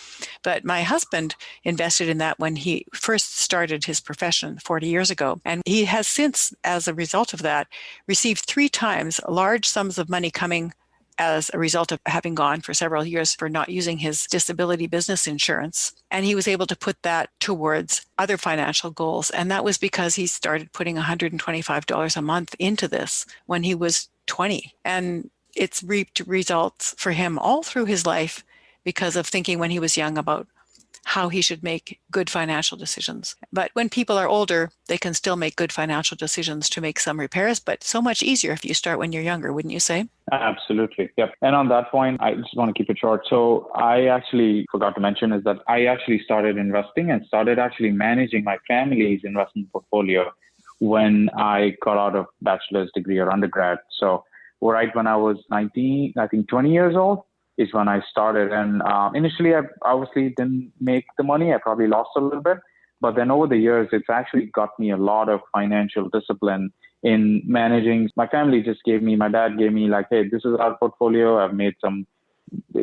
But my husband invested in that when he first started his profession 40 years ago. And he has since, as a result of that, received 3 times large sums of money coming as a result of having gone for several years for not using his disability business insurance. And he was able to put that towards other financial goals. And that was because he started putting $125 a month into this when he was 20. And it's reaped results for him all through his life because of thinking when he was young about how he should make good financial decisions. But when people are older, they can still make good financial decisions to make some repairs, but so much easier if you start when you're younger, wouldn't you say? Absolutely. Yep. And on that point, I just want to keep it short. So I actually forgot to mention is that I actually started investing and started actually managing my family's investment portfolio when I got out of bachelor's degree or undergrad. So right when I was 19, I think 20 years old, is when I started. And initially, I obviously didn't make the money. I probably lost a little bit. But then over the years, it's actually got me a lot of financial discipline in managing. My family just my dad gave me like, hey, this is our portfolio. I've made some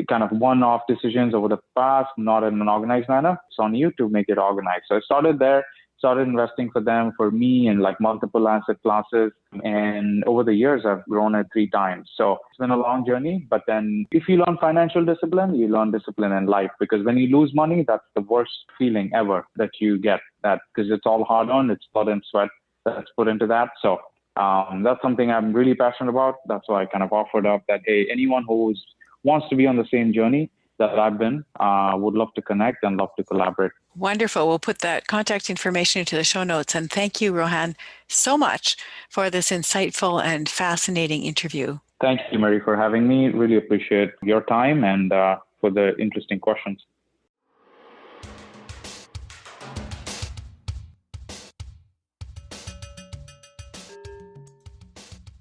kind of one-off decisions over the past, not in an organized manner. It's on you to make it organized. So I started there. Started investing for them, for me, in like multiple asset classes. And over the years, I've grown it 3 times. So it's been a long journey. But then if you learn financial discipline, you learn discipline in life. Because when you lose money, that's the worst feeling ever that you get. That because it's all hard earned, it's blood and sweat that's put into that. So that's something I'm really passionate about. That's why I kind of offered up that, hey, anyone who wants to be on the same journey that I've been, would love to connect and love to collaborate. Wonderful. We'll put that contact information into the show notes. And thank you, Rohan, so much for this insightful and fascinating interview. Thank you, Mary, for having me. Really appreciate your time and for the interesting questions.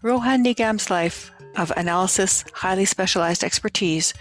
Rohan Nigam's life of analysis, highly specialized expertise,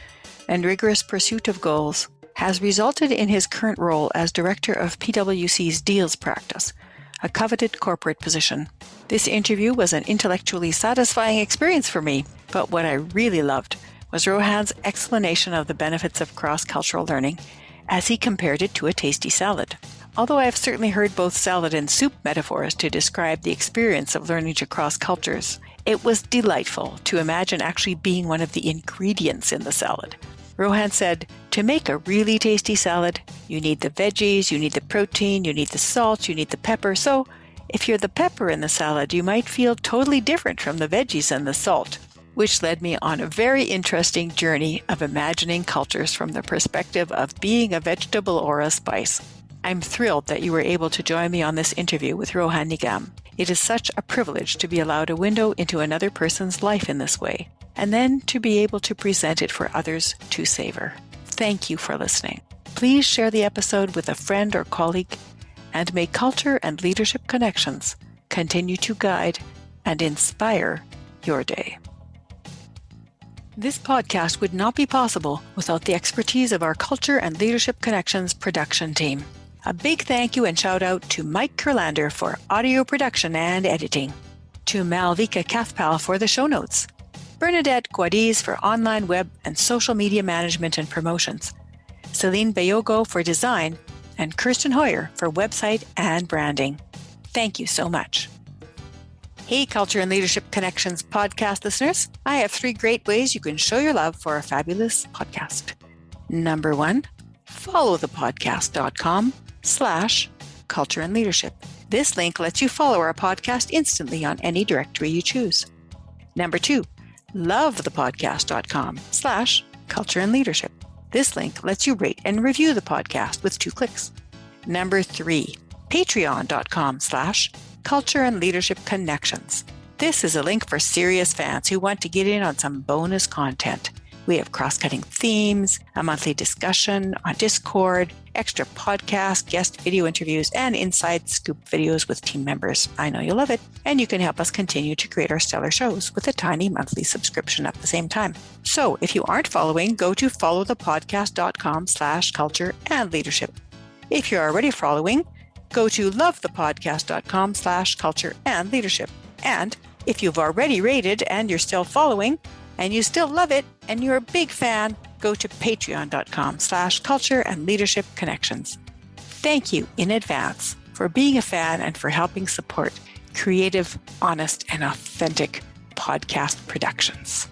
and rigorous pursuit of goals has resulted in his current role as director of PwC's Deals practice, a coveted corporate position. This interview was an intellectually satisfying experience for me, but what I really loved was Rohan's explanation of the benefits of cross-cultural learning as he compared it to a tasty salad. Although I have certainly heard both salad and soup metaphors to describe the experience of learning to cross cultures, it was delightful to imagine actually being one of the ingredients in the salad. Rohan said, to make a really tasty salad, you need the veggies, you need the protein, you need the salt, you need the pepper. So if you're the pepper in the salad, you might feel totally different from the veggies and the salt, which led me on a very interesting journey of imagining cultures from the perspective of being a vegetable or a spice. I'm thrilled that you were able to join me on this interview with Rohan Nigam. It is such a privilege to be allowed a window into another person's life in this way, and then to be able to present it for others to savor. Thank you for listening. Please share the episode with a friend or colleague, and may culture and leadership connections continue to guide and inspire your day. This podcast would not be possible without the expertise of our Culture and Leadership Connections production team. A big thank you and shout out to Mike Kurlander for audio production and editing, to Malvika Kathpal for the show notes, Bernadette Guadiz for online web and social media management and promotions, Celine Bayogo for design, and Kirsten Hoyer for website and branding. Thank you so much. Hey, Culture and Leadership Connections podcast listeners, I have 3 great ways you can show your love for a fabulous podcast. Number 1, follow thepodcast.com/culture and leadership. This link lets you follow our podcast instantly on any directory you choose. Number 2, lovethepodcast.com/culture and leadership. This link lets you rate and review the podcast with 2 clicks. Number 3, patreon.com/culture and leadership connections. This is a link for serious fans who want to get in on some bonus content. We have cross-cutting themes, a monthly discussion on Discord, extra podcasts, guest video interviews, and inside scoop videos with team members. I know you'll love it. And you can help us continue to create our stellar shows with a tiny monthly subscription at the same time. So if you aren't following, go to followthepodcast.com/culture and leadership. If you're already following, go to lovethepodcast.com/culture and leadership. And if you've already rated and you're still following, and you still love it, and you're a big fan, go to patreon.com/culture and leadership connections. Thank you in advance for being a fan and for helping support creative, honest, and authentic podcast productions.